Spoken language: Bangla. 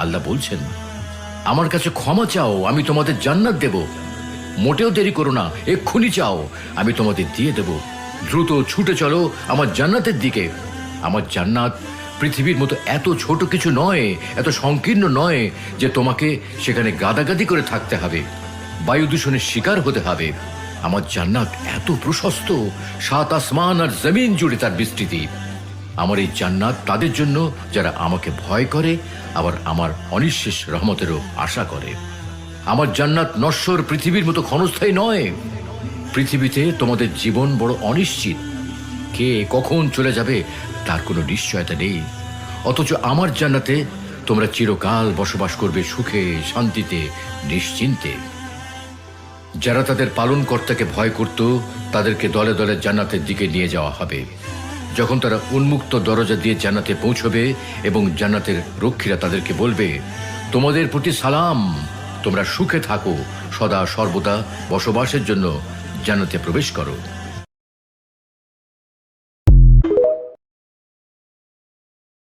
আল্লাহ বলছেন, আমার কাছে ক্ষমা চাও, আমি তোমাদের জান্নাত দেব। মোটেও দেরি করো না, এক্ষুনি চাও, আমি তোমাদের দিয়ে দেব। দ্রুত ছুটে চলো আমার জান্নাতের দিকে। আমার জান্নাত পৃথিবীর মতো এত ছোট কিছু নয়, এত সংকীর্ণ নয় যে তোমাকে সেখানে গাদাগাদি করে থাকতে হবে, বায়ু দূষণের শিকার হতে হবে। আমার জান্নাত এত প্রশস্ত, 7 আসমান আর জমিন জুড়ে তার বিস্তৃতি। আমার এই জান্নাত তাদের জন্য যারা আমাকে ভয় করে, আবার আমার অনিঃশেষ রহমতেরও আশা করে। আমার জান্নাত নশ্বর পৃথিবীর মতো ক্ষণস্থায়ী নয়। পৃথিবীতে তোমাদের জীবন বড় অনিশ্চিত, কে কখন চলে যাবে তার কোনো নিশ্চয়তা নেই। অথচ আমার জান্নাতে তোমরা চিরকাল বসবাস করবে সুখে, শান্তিতে, নিশ্চিন্তে। যারা তাদের পালনকর্তাকে ভয় করত, তাদেরকে দলে দলে জান্নাতের দিকে নিয়ে যাওয়া হবে। যখন তারা উন্মুক্ত দরজা দিয়ে জান্নাতে পৌঁছবে এবং জান্নাতের রক্ষীরা তাদেরকে বলবে, তোমাদের প্রতি সালাম, তোমরা সুখে থাকো, সদা সর্বদা বসবাসের জন্য জান্নাতে প্রবেশ করো।